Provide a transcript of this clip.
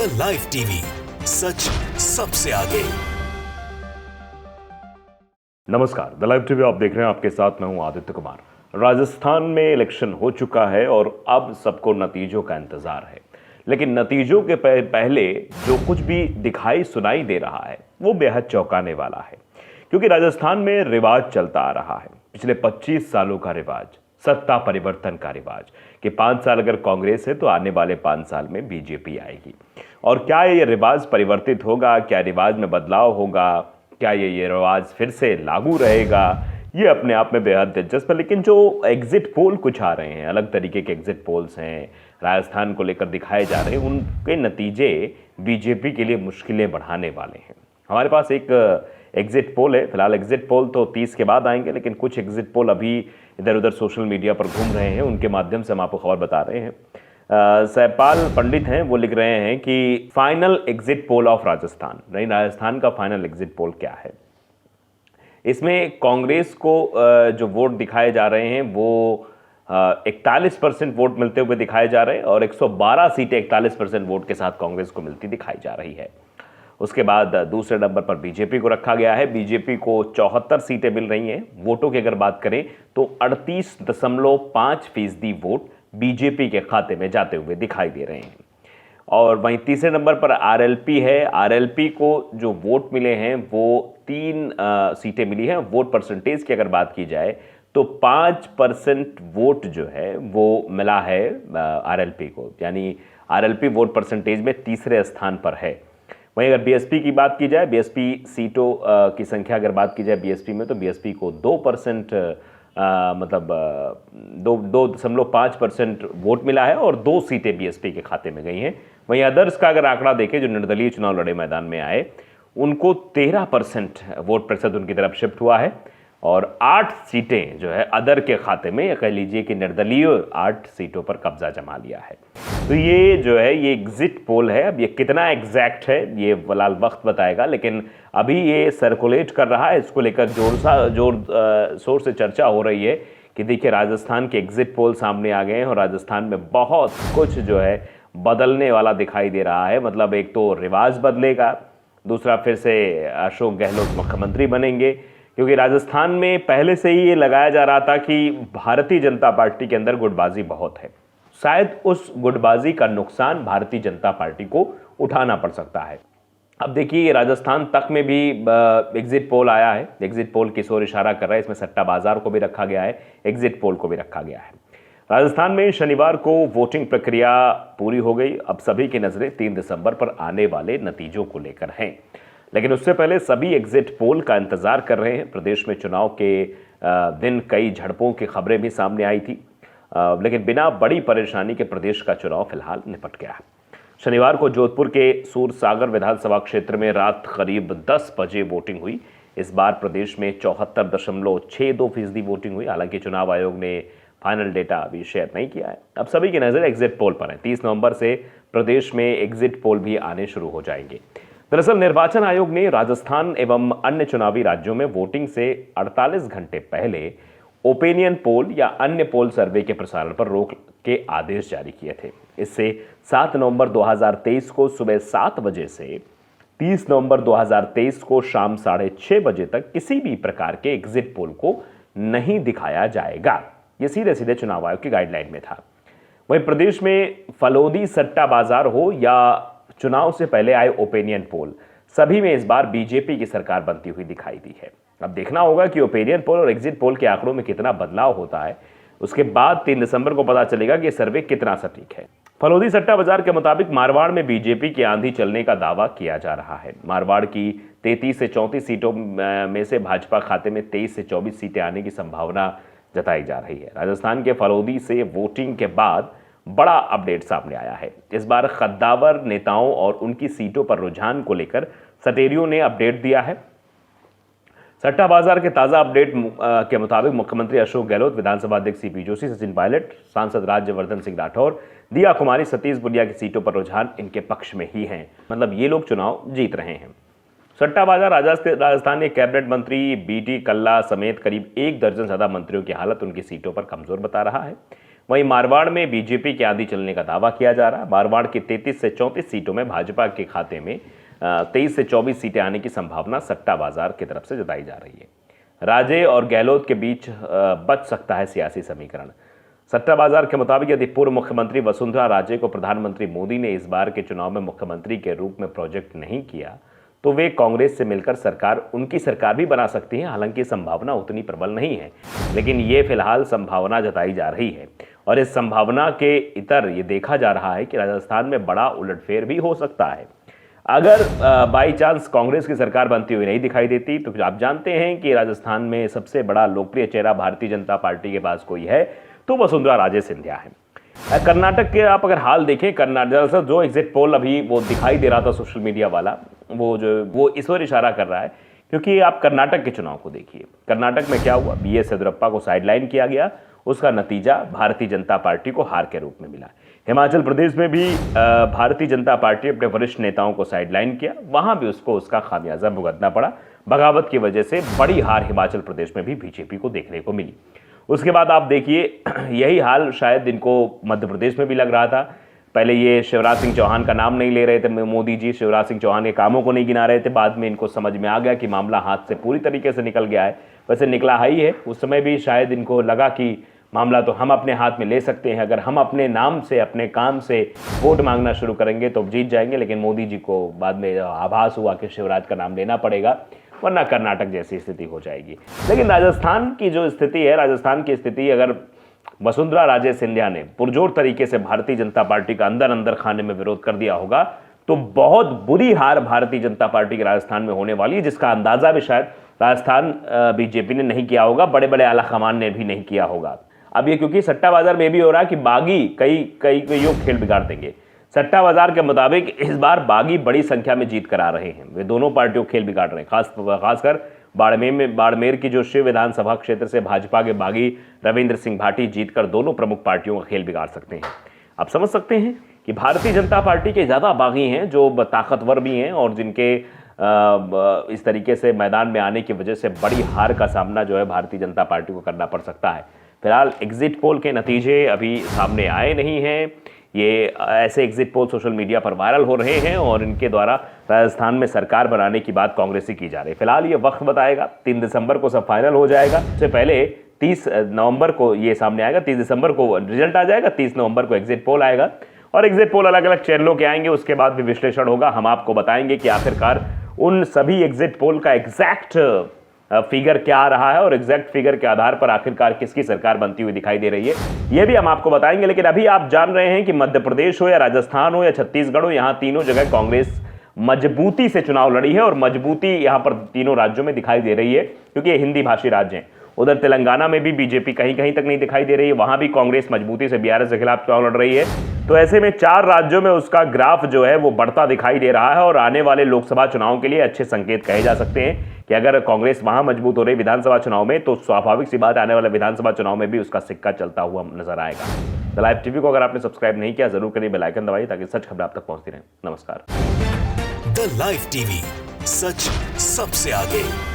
The live TV, सच सबसे आगे। नमस्कार, द लाइव टीवी आप देख रहे हैं। आपके साथ मैं हूं आदित्य कुमार। राजस्थान में इलेक्शन हो चुका है और अब सबको नतीजों का इंतजार है, लेकिन नतीजों के पहले जो कुछ भी दिखाई सुनाई दे रहा है वो बेहद चौंकाने वाला है, क्योंकि राजस्थान में रिवाज चलता आ रहा है। पिछले 25 सालों का रिवाज, सत्ता परिवर्तन का रिवाज कि 5 साल अगर कांग्रेस है तो आने वाले 5 साल में बीजेपी आएगी। और क्या ये रिवाज परिवर्तित होगा, क्या रिवाज में बदलाव होगा, क्या ये रिवाज फिर से लागू रहेगा, ये अपने आप में बेहद दिलचस्प है। लेकिन जो एग्जिट पोल कुछ आ रहे हैं, अलग तरीके के एग्जिट पोल्स हैं, राजस्थान को लेकर दिखाए जा रहे हैं, उनके नतीजे बीजेपी के लिए मुश्किलें बढ़ाने वाले हैं। हमारे पास एक एग्जिट पोल है, फिलहाल एग्जिट पोल तो 30 के बाद आएंगे, लेकिन कुछ एग्जिट पोल अभी इधर उधर सोशल मीडिया पर घूम रहे हैं, उनके माध्यम से हम आपको खबर बता रहे हैं। सहपाल पंडित हैं, वो लिख रहे हैं कि final exit poll of Rajasthan, नहीं राजस्थान का फाइनल एग्जिट पोल क्या है। इसमें कांग्रेस को जो वोट दिखाए जा रहे हैं वो 41% वोट मिलते हुए दिखाए जा रहे हैं और 112 सीटें 41% वोट के साथ कांग्रेस को मिलती दिखाई जा रही है। उसके बाद दूसरे नंबर पर बीजेपी को रखा गया है। बीजेपी को 74 सीटें मिल रही हैं। वोटों की अगर बात करें तो 38.5% वोट बीजेपी के खाते में जाते हुए दिखाई दे रहे हैं। और वहीं तीसरे नंबर पर आरएलपी है। आरएलपी को जो वोट मिले हैं वो 3 सीटें मिली हैं। वोट परसेंटेज की अगर बात की जाए तो 5% वोट जो है वो मिला है आरएलपी को, यानी आरएलपी वोट परसेंटेज में तीसरे स्थान पर है। वहीं अगर बीएसपी की बात की जाए, बीएसपी सीटों की संख्या अगर बात की जाए बीएसपी में, तो बीएसपी को 2% मतलब 2.5% वोट मिला है और 2 सीटें बीएसपी के खाते में गई हैं। वहीं अदर्स का अगर आंकड़ा देखें, जो निर्दलीय चुनाव लड़े मैदान में आए, उनको 13% वोट प्रतिशत उनकी तरफ शिफ्ट हुआ है और 8 सीटें जो है अदर के खाते में, या कह लीजिए कि निर्दलीय 8 सीटों पर कब्जा जमा लिया है। तो ये जो है ये एग्जिट पोल है। अब ये कितना एग्जैक्ट है ये फिलहाल वक्त बताएगा, लेकिन अभी ये सर्कुलेट कर रहा है। इसको लेकर जोर शोर से चर्चा हो रही है कि देखिए राजस्थान के एग्जिट पोल सामने आ गए हैं और राजस्थान में बहुत कुछ जो है बदलने वाला दिखाई दे रहा है। मतलब एक तो रिवाज बदलेगा, दूसरा फिर से अशोक गहलोत मुख्यमंत्री बनेंगे, क्योंकि राजस्थान में पहले से ही ये लगाया जा रहा था कि भारतीय जनता पार्टी के अंदर गुटबाजी बहुत है। शायद उस गुटबाजी का नुकसान भारतीय जनता पार्टी को उठाना पड़ सकता है। अब देखिए राजस्थान तक में भी एग्जिट पोल आया है। एग्जिट पोल किस ओर इशारा कर रहा है, इसमें सट्टा बाजार को भी रखा गया है, एग्जिट पोल को भी रखा गया है। राजस्थान में शनिवार को वोटिंग प्रक्रिया पूरी हो गई। अब सभी की नजरें 3 दिसंबर पर आने वाले नतीजों को लेकर हैं, लेकिन उससे पहले सभी एग्जिट पोल का इंतजार कर रहे हैं। प्रदेश में चुनाव के दिन कई झड़पों की खबरें भी सामने आई थी, लेकिन बिना बड़ी परेशानी के प्रदेश का चुनाव फिलहाल निपट गया। शनिवार को जोधपुर के सूरसागर विधानसभा क्षेत्र में रात करीब 10 बजे वोटिंग हुई। इस बार प्रदेश में 74.62% वोटिंग हुई। हालांकि चुनाव आयोग ने फाइनल डेटा अभी शेयर नहीं किया है। अब सभी की नजर एग्जिट पोल पर है। 30 नवंबर से प्रदेश में एग्जिट पोल भी आने शुरू हो जाएंगे। दरअसल निर्वाचन आयोग ने राजस्थान एवं अन्य चुनावी राज्यों में वोटिंग से 48 घंटे पहले ओपिनियन पोल या अन्य पोल सर्वे के प्रसारण पर रोक के आदेश जारी किए थे। इससे 7 नवंबर 2023 को सुबह 7 बजे से 30 नवंबर 2023 को शाम 6:30 बजे तक किसी भी प्रकार के एग्जिट पोल को नहीं दिखाया जाएगा। यह सीधे सीधे चुनाव आयोग की गाइडलाइन में था। वहीं प्रदेश में फलोदी सट्टा बाजार हो या चुनाव से पहले आए ओपिनियन पोल, सभी में इस बार बीजेपी की सरकार बनती हुई दिखाई दी है। अब देखना होगा कि ओपिनियन पोल और एग्जिट पोल के आंकड़ों में कितना बदलाव होता है। उसके बाद 3 दिसंबर को पता चलेगा कि सर्वे कितना सटीक है। फलोदी सट्टा बाजार के मुताबिक मारवाड़ में बीजेपी की आंधी चलने का दावा किया जा रहा है। मारवाड़ की 33 से 34 सीटों में से भाजपा खाते में 23 से 24 सीटें आने की संभावना जताई जा रही है। राजस्थान के फलोदी से वोटिंग के बाद बड़ा अपडेट सामने आया है। इस बार कद्दावर नेताओं और उनकी सीटों पर रुझान को लेकर सटेरियो ने अपडेट दिया है। सट्टा बाजार के ताजा अपडेट के मुताबिक मुख्यमंत्री अशोक गहलोत, विधानसभा अध्यक्ष सीपी जोशी, सचिन पायलट, सांसद राज्यवर्धन सिंह राठौर, दिया कुमारी, सतीश बुनिया की सीटों पर रुझान इनके पक्ष में ही हैं। मतलब ये लोग चुनाव जीत रहे हैं। सट्टा बाजार राजस्थान के कैबिनेट मंत्री बीटी कल्ला समेत करीब 1 दर्जन ज्यादा मंत्रियों की हालत उनकी सीटों पर कमजोर बता रहा है। वहीं मारवाड़ में बीजेपी की आंधी चलने का दावा किया जा रहा है। मारवाड़ की 33 से 34 सीटों में भाजपा के खाते में 23 से 24 सीटें आने की संभावना सट्टा बाजार की तरफ से जताई जा रही है। राजे और गहलोत के बीच बच सकता है सियासी समीकरण। सट्टा बाजार के मुताबिक यदि पूर्व मुख्यमंत्री वसुंधरा राजे को प्रधानमंत्री मोदी ने इस बार के चुनाव में मुख्यमंत्री के रूप में प्रोजेक्ट नहीं किया तो वे कांग्रेस से मिलकर उनकी सरकार भी बना सकती है। हालांकि संभावना उतनी प्रबल नहीं है, लेकिन ये फिलहाल संभावना जताई जा रही है। और इस संभावना के इतर ये देखा जा रहा है कि राजस्थान में बड़ा उलटफेर भी हो सकता है। अगर बाई चांस कांग्रेस की सरकार बनती हुई नहीं दिखाई देती तो आप जानते हैं कि राजस्थान में सबसे बड़ा लोकप्रिय चेहरा भारतीय जनता पार्टी के पास कोई है तो वसुंधरा राजे सिंधिया है। कर्नाटक के आप अगर हाल देखें, कर्नाटक जो एग्जिट पोल अभी वो दिखाई दे रहा था सोशल मीडिया वाला, वो इस ओर इशारा कर रहा है, क्योंकि आप कर्नाटक के चुनाव को देखिए। कर्नाटक में क्या हुआ, बीएस येदियुरप्पा को साइडलाइन किया गया, उसका नतीजा भारतीय जनता पार्टी को हार के रूप में मिला। हिमाचल प्रदेश में भी भारतीय जनता पार्टी अपने वरिष्ठ नेताओं को साइडलाइन किया, वहां भी उसको उसका खामियाजा भुगतना पड़ा। बगावत की वजह से बड़ी हार हिमाचल प्रदेश में भी बीजेपी को देखने को मिली। उसके बाद आप देखिए यही हाल शायद इनको मध्य प्रदेश में भी लग रहा था। पहले ये शिवराज सिंह चौहान का नाम नहीं ले रहे थे मोदी जी, शिवराज सिंह चौहान के कामों को नहीं गिना रहे थे। बाद में इनको समझ में आ गया कि मामला हाथ से पूरी तरीके से निकल गया है। वैसे निकला ही है, उस समय भी शायद इनको लगा कि मामला तो हम अपने हाथ में ले सकते हैं, अगर हम अपने नाम से अपने काम से वोट मांगना शुरू करेंगे तो जीत जाएंगे। लेकिन मोदी जी को बाद में आभास हुआ कि शिवराज का नाम लेना पड़ेगा, वरना कर्नाटक जैसी स्थिति हो जाएगी। लेकिन राजस्थान की जो स्थिति है, राजस्थान की स्थिति अगर वसुंधरा राजे सिंधिया ने पुरजोर तरीके से भारतीय जनता पार्टी का अंदर अंदर खाने में विरोध कर दिया होगा तो बहुत बुरी हार भारतीय जनता पार्टी के राजस्थान में होने वाली है, जिसका अंदाजा भी शायद राजस्थान बीजेपी ने नहीं किया होगा, बड़े बड़े आला कमान ने भी नहीं किया होगा। अब ये क्योंकि सट्टा बाजार में भी हो रहा है कि बागी कई योग खेल बिगाड़ देंगे। सट्टा बाजार के मुताबिक इस बार बागी बड़ी संख्या में जीत कर आ रहे हैं, वे दोनों पार्टियों खेल बिगाड़ रहे हैं। खासकर बाड़मेर की जो शिव विधानसभा क्षेत्र से भाजपा के बागी रविंद्र सिंह भाटी जीतकर दोनों प्रमुख पार्टियों का खेल बिगाड़ सकते हैं। आप समझ सकते हैं कि भारतीय जनता पार्टी के ज़्यादा बागी हैं जो ताकतवर भी हैं और जिनके इस तरीके से मैदान में आने की वजह से बड़ी हार का सामना जो है भारतीय जनता पार्टी को करना पड़ सकता है। फिलहाल एग्जिट पोल के नतीजे अभी सामने आए नहीं हैं। ये ऐसे एग्जिट पोल सोशल मीडिया पर वायरल हो रहे हैं और इनके द्वारा राजस्थान में सरकार बनाने की बात कांग्रेस से की जा रही है। फिलहाल ये वक्त बताएगा, 3 दिसंबर को सब फाइनल हो जाएगा। उससे पहले 30 नवंबर को ये सामने आएगा, 30 दिसंबर को रिजल्ट आ जाएगा, 30 नवंबर को एग्जिट पोल आएगा और एग्जिट पोल अलग अलग चैनलों के आएंगे। उसके बाद भी विश्लेषण होगा, हम आपको बताएंगे कि आखिरकार उन सभी एग्जिट पोल का एग्जैक्ट फिगर क्या आ रहा है और एग्जैक्ट फिगर के आधार पर आखिरकार किसकी सरकार बनती हुई दिखाई दे रही है, यह भी हम आपको बताएंगे। लेकिन अभी आप जान रहे हैं कि मध्य प्रदेश हो या राजस्थान हो या छत्तीसगढ़ हो, यहां तीनों जगह कांग्रेस मजबूती से चुनाव लड़ी है और मजबूती यहां पर तीनों राज्यों में दिखाई दे रही है क्योंकि ये हिंदी भाषी राज्य हैं। उधर तेलंगाना में भी बीजेपी कहीं कहीं तक नहीं दिखाई दे रही है, वहां भी कांग्रेस मजबूती से बीआरएस के खिलाफ चुनाव लड़ रही है। तो ऐसे में 4 राज्यों में उसका ग्राफ जो है वो बढ़ता दिखाई दे रहा है और आने वाले लोकसभा चुनाव के लिए अच्छे संकेत कहे जा सकते हैं कि अगर कांग्रेस वहां मजबूत हो रही विधानसभा चुनाव में तो स्वाभाविक सी बात, आने वाले विधानसभा चुनाव में भी उसका सिक्का चलता हुआ नजर आएगा। द लाइव टीवी को अगर आपने सब्सक्राइब नहीं किया जरूर करिए, बेल आइकन दबाइए ताकि सच खबर आप तक पहुंचती रहे। नमस्कार। द लाइव टीवी, सच सबसे आगे।